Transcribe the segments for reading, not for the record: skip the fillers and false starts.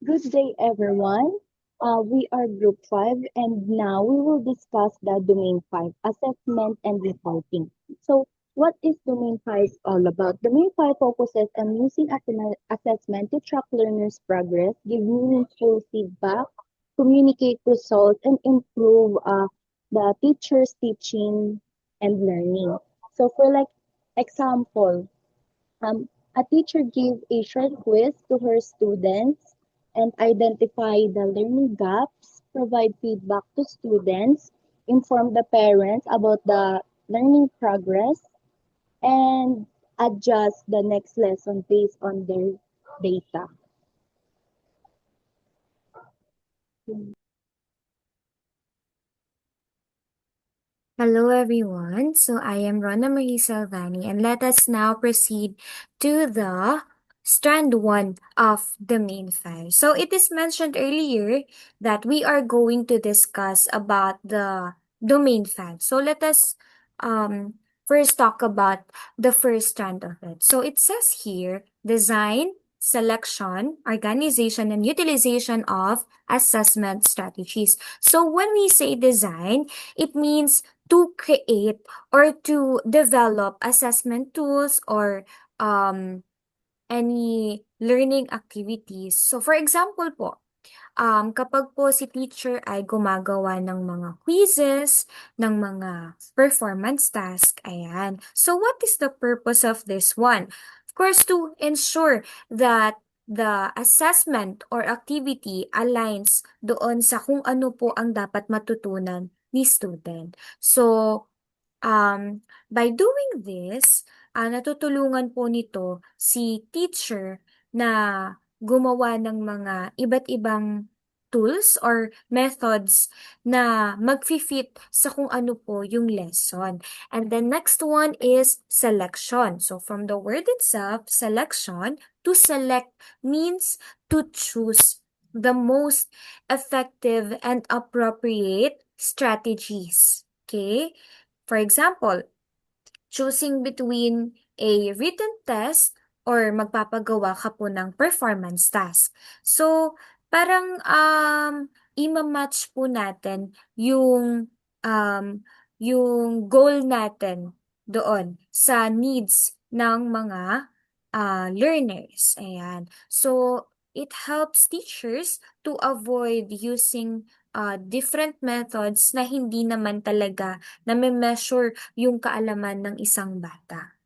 Good day, everyone. We are Group 5, and now we will discuss the Domain 5 assessment and reporting. So, what is Domain 5 all about? Domain 5 focuses on using assessment to track learners' progress, give meaningful feedback, communicate results, and improve the teacher's teaching and learning. So, for like example, a teacher gave a short quiz to her students and identify the learning gaps, provide feedback to students, inform the parents about the learning progress, and adjust the next lesson based on their data. Hello, everyone. So I am Rona Marie Salvani, and let us now proceed to the strand one of the main file. So it is mentioned earlier that we are going to discuss about the domain file. So let us first talk about the first strand of it. So it says here, design, selection, organization, and utilization of assessment strategies. So when we say design, it means to create or to develop assessment tools or any learning activities. So for example po, kapag po si teacher ay gumagawa ng mga quizzes, ng mga performance task, ayan. So what is the purpose of this one? Of course, to ensure that the assessment or activity aligns doon sa kung ano po ang dapat matutunan ni student. So, by doing this, natutulungan po nito si teacher na gumawa ng mga iba't ibang tools or methods na mag-fit sa kung ano po yung lesson. And the next one is selection. So from the word itself, selection, to select means to choose the most effective and appropriate strategies. Okay? For example, choosing between a written test or magpapagawa ka po ng performance task. So, parang ima-match po natin um, yung goal natin doon sa needs ng mga learners. Ayan. So, it helps teachers to avoid using different methods na hindi naman talaga na-measure yung kaalaman ng isang bata.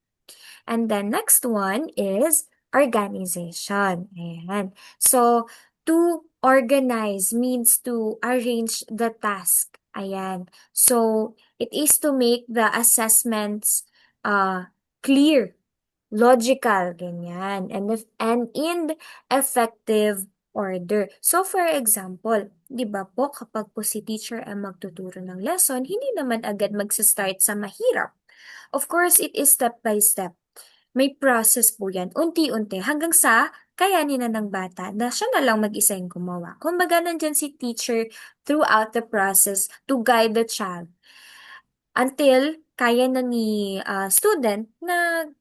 And the next one is organization. Ayan. So, to organize means to arrange the task. Ayan. So, it is to make the assessments clear, logical, ganyan, and in effective order. So, for example, di ba po, kapag po si teacher ay magtuturo ng lesson, hindi naman agad magsa-start sa mahirap. Of course, it is step by step. May process po yan, unti-unti, hanggang sa kayanin na ng bata na siya na lang mag-isa yung gumawa. Kumbaga, nandyan si teacher throughout the process to guide the child until kaya na ni student na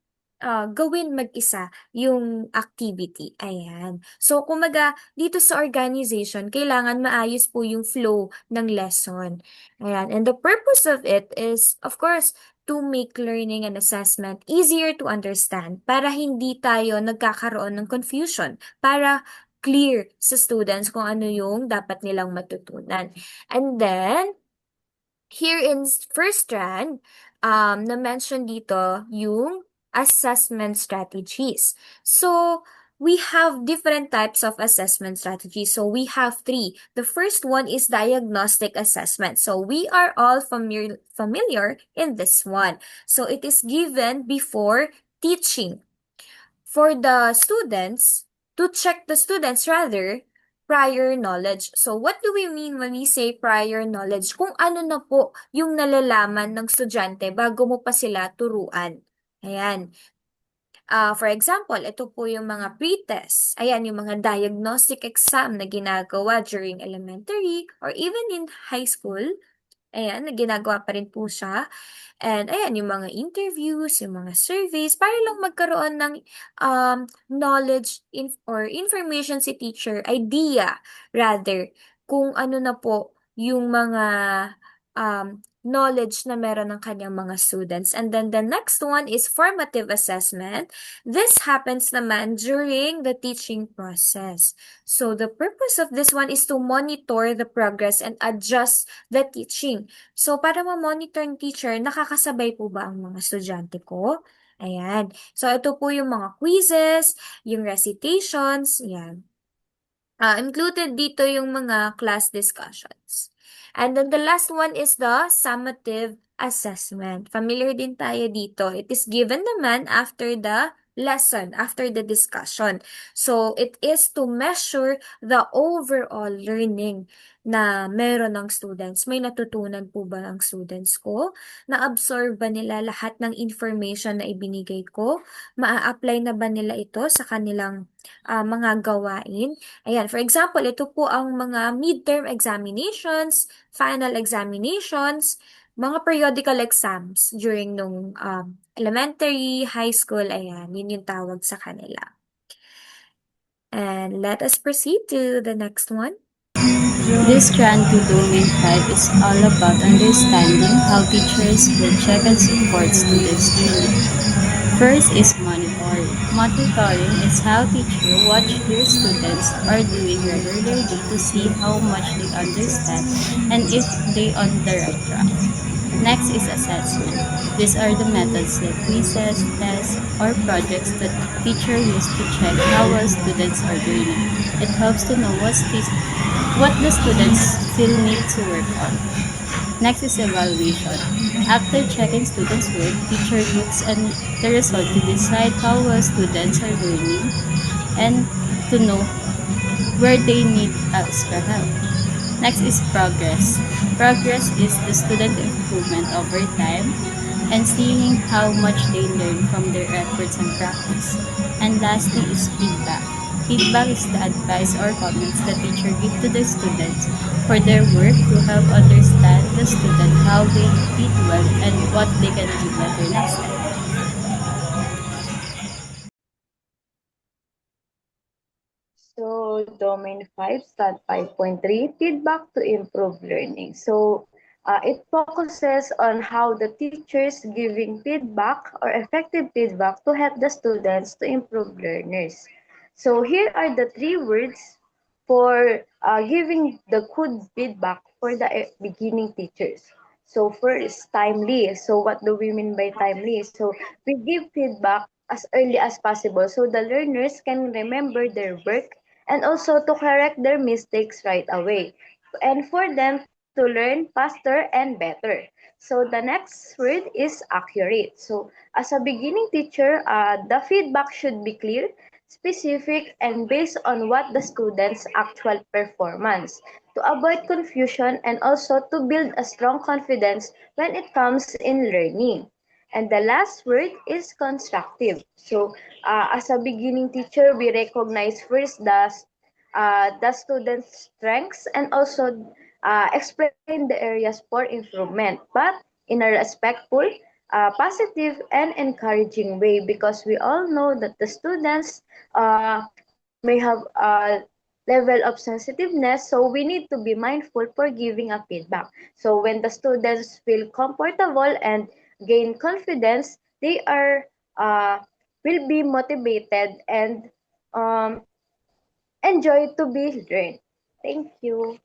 gawin mag-isa yung activity. Ayan. So, kumaga, dito sa organization, kailangan maayos po yung flow ng lesson. Ayan. And the purpose of it is, of course, to make learning and assessment easier to understand para hindi tayo nagkakaroon ng confusion, para clear sa students kung ano yung dapat nilang matutunan. And then, here in first strand, na-mention dito yung assessment strategies. So, we have different types of assessment strategies. So, we have three. The first one is diagnostic assessment. So, we are all familiar in this one. So, it is given before teaching for the students, to check the students rather, prior knowledge. So, what do we mean when we say prior knowledge? Kung ano na po yung nalalaman ng estudyante bago mo pa sila turuan. Ayan. For example, ito po yung mga pre-tests. Ayan, yung mga diagnostic exam na ginagawa during elementary or even in high school. Ayan, ginagawa pa rin po siya. And ayan, yung mga interviews, yung mga surveys, para lang magkaroon ng knowledge or information si teacher, idea rather, kung ano na po yung mga knowledge na meron ng kanyang mga students. And then the next one is formative assessment. This happens naman during the teaching process. So the purpose of this one is to monitor the progress and adjust the teaching. So, para ma-monitor ng teacher, nakakasabay po ba ang mga estudyante ko? Ayan. So, ito po yung mga quizzes, yung recitations, yan. Included dito yung mga class discussions. And then the last one is the summative assessment. Familiar din tayo dito. It is given naman after the lesson, after the discussion. So, it is to measure the overall learning na meron ng students. May natutunan po ba ang students ko? Na-absorb ba nila lahat ng information na ibinigay ko? Maa-apply na ba nila ito sa kanilang mga gawain? Ayan, for example, ito po ang mga midterm examinations, final examinations, mga periodical exams during nung elementary, high school, ayan, yun yung tawag sa kanila. And let us proceed to the next one. This strand to Domain 5 is all about understanding how teachers will check and support students' learning. First is monitoring. Monitoring is how teachers watch their students are doing regularly to see how much they understand and if they on the right track. Next is assessment. These are the methods like quizzes, tests, or projects that teacher use to check how well students are learning. It helps to know what the students still need to work on. Next is evaluation. After checking students' work, teacher looks at the result to decide how well students are learning and to know where they need extra help. Next is progress. Progress is the student improvement over time and seeing how much they learn from their efforts and practice. And lastly is feedback. Feedback is the advice or comments the teacher give to the students for their work to help understand the student how they did well and what they can do better next time. So, Domain 5, Stat 5.3, feedback to improve learning. So, it focuses on how the teachers giving feedback or effective feedback to help the students to improve learners. So, here are the three words for giving the good feedback for the beginning teachers. So, first, timely. So, what do we mean by timely? So, we give feedback as early as possible so the learners can remember their work and also to correct their mistakes right away and for them to learn faster and better. So the next word is accurate. So as a beginning teacher, the feedback should be clear, specific, and based on what the student's actual performance to avoid confusion and also to build a strong confidence when it comes in learning. And the last word is constructive. So, as a beginning teacher, we recognize first the student's strengths and also explain the areas for improvement, but in a respectful, positive, and encouraging way because we all know that the students may have a level of sensitiveness, so we need to be mindful for giving a feedback. So when the students feel comfortable and gain confidence, they are will be motivated and um, enjoy to be learned. Thank you.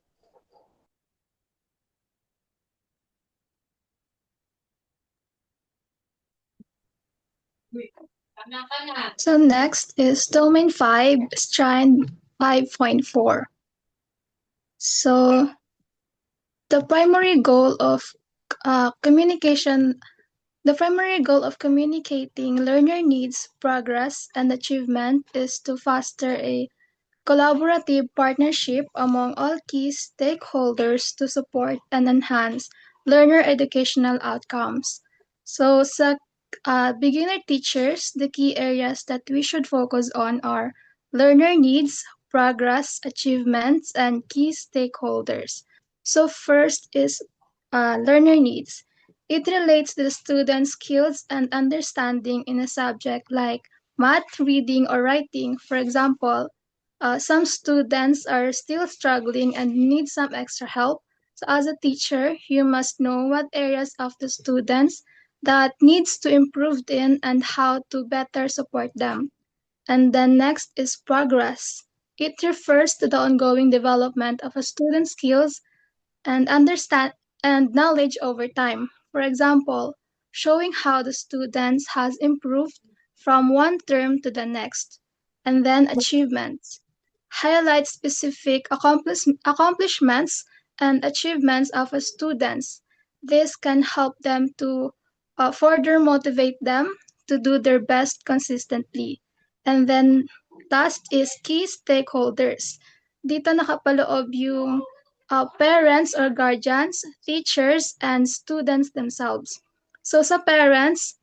So next is Domain 5, Strand 5.4. So the primary goal of communication, the primary goal of communicating learner needs, progress, and achievement is to foster a collaborative partnership among all key stakeholders to support and enhance learner educational outcomes. So sa beginner teachers, the key areas that we should focus on are learner needs, progress, achievements, and key stakeholders. So first is learner needs. It relates to the student's skills and understanding in a subject like math, reading, or writing. For example, some students are still struggling and need some extra help. So as a teacher, you must know what areas of the students that needs to improve in and how to better support them. And then next is progress. It refers to the ongoing development of a student's skills and understand and knowledge over time. For example, showing how the students has improved from one term to the next. And then achievements. Highlight specific accomplishments and achievements of a students. This can help them to further motivate them to do their best consistently. And then last is key stakeholders. Dito nakapaloob yung parents or guardians, teachers, and students themselves. So sa parents,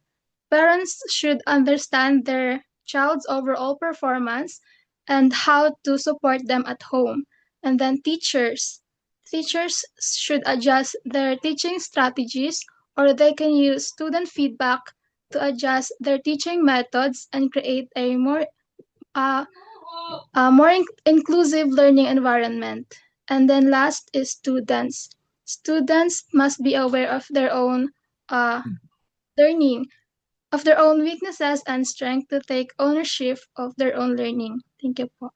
parents should understand their child's overall performance and how to support them at home. And then teachers should adjust their teaching strategies or they can use student feedback to adjust their teaching methods and create uh, a more inclusive learning environment. And then last is students. Students must be aware of their own learning, of their own weaknesses and strength to take ownership of their own learning. Thank you po.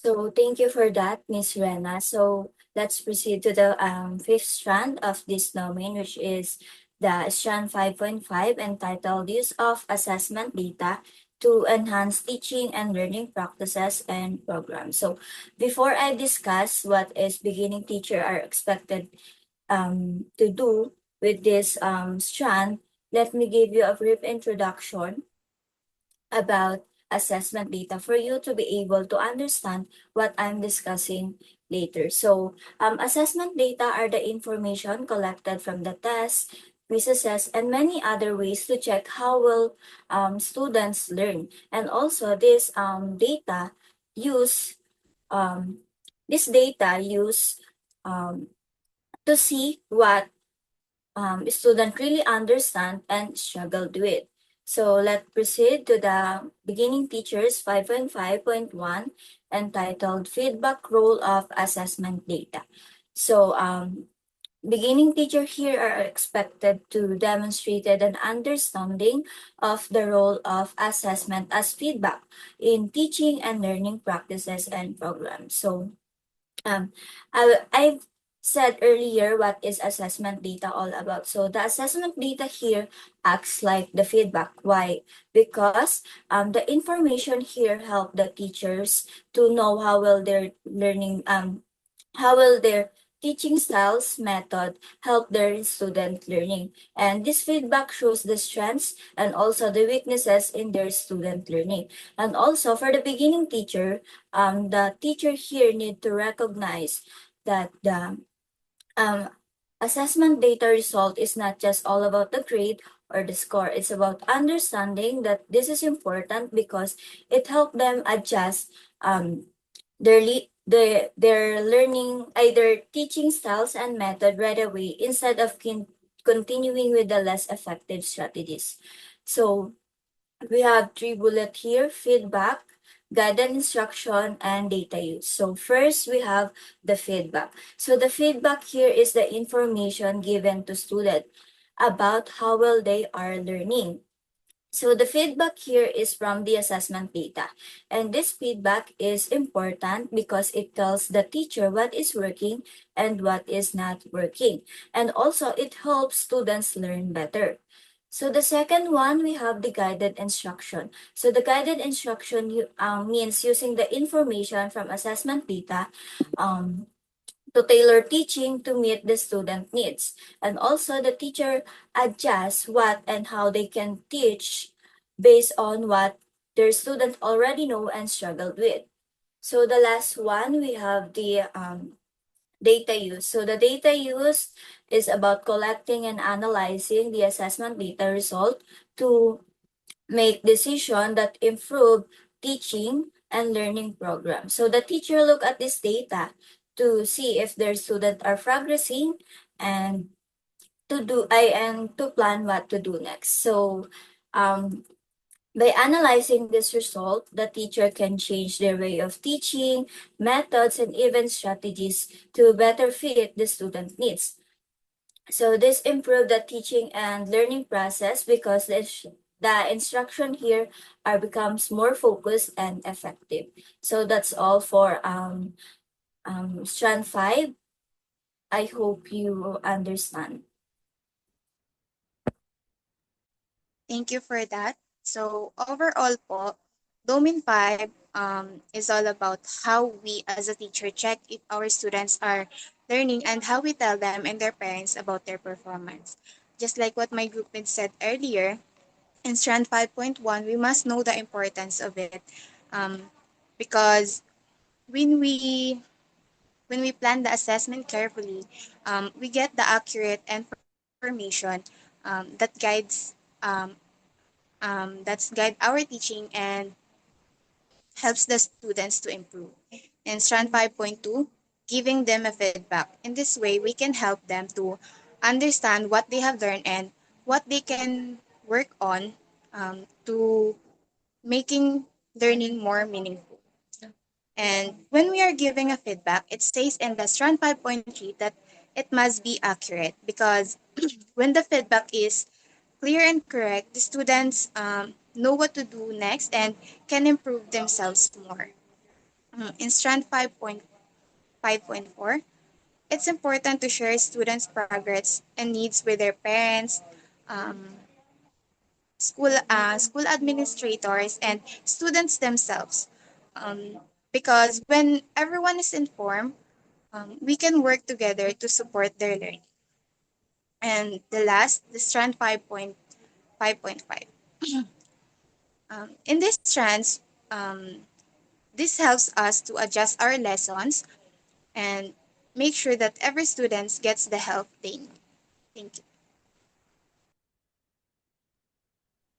So thank you for that, Miss Rena. So let's proceed to the fifth strand of this domain, which is the strand 5.5 entitled Use of Assessment Data to Enhance Teaching and Learning Practices and Programs. So before I discuss what is beginning teacher are expected to do with this strand, let me give you a brief introduction about assessment data for you to be able to understand what I'm discussing later. So, assessment data are the information collected from the tests, quizzes, and many other ways to check how well students learn. And also, data use this data use to see what student really understand and struggled with. So let's proceed to the beginning teachers 5.5.1 entitled Feedback Role of Assessment Data. So beginning teacher here are expected to demonstrate an understanding of the role of assessment as feedback in teaching and learning practices and programs. So I've said earlier what is assessment data all about. So the assessment data here acts like the feedback. Why? Because the information here help the teachers to know how well their learning how will their teaching styles method help their student learning, and this feedback shows the strengths and also the weaknesses in their student learning. And also for the beginning teacher, the teacher here need to recognize that the um, assessment data result is not just all about the grade or the score. It's about understanding that this is important because it helped them adjust their learning, either teaching styles and method right away instead of continuing with the less effective strategies. So we have three bullet here: feedback, guided instruction, and data use. So first we have the feedback. So the feedback here is the information given to student about how well they are learning. So the feedback here is from the assessment data. And this feedback is important because it tells the teacher what is working and what is not working. And also it helps students learn better. So the second one, we have the guided instruction. So the guided instruction means using the information from assessment data to tailor teaching to meet the student needs. And also the teacher adjusts what and how they can teach based on what their student already know and struggled with. So the last one, we have the data use. So the data use is about collecting and analyzing the assessment data result to make decision that improve teaching and learning program. So the teacher look at this data to see if their students are progressing and to plan what to do next. So by analyzing this result, the teacher can change their way of teaching, methods, and even strategies to better fit the student needs. So this improved the teaching and learning process because the instruction here are becomes more focused and effective. So that's all for strand 5. I hope you understand. Thank you for that. So overall po, Domain 5 is all about how we as a teacher check if our students are learning and how we tell them and their parents about their performance. Just like what my groupmate said earlier, in Strand 5.1, we must know the importance of it because when we when we plan the assessment carefully, we get the accurate information that guide our teaching and helps the students to improve. In Strand 5.2, giving them a feedback. In this way, we can help them to understand what they have learned and what they can work on to making learning more meaningful. And when we are giving a feedback, it says in the Strand 5.3 that it must be accurate because when the feedback is clear and correct, the students know what to do next and can improve themselves more. In Strand 5.4, it's important to share students' progress and needs with their parents, um, school administrators, and students themselves. Because when everyone is informed, we can work together to support their learning. And the strand 5.5. In this strands, this helps us to adjust our lessons and make sure that every student gets the help they need. Thank you.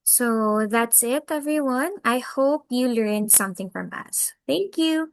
So that's it, everyone. I hope you learned something from us. Thank you.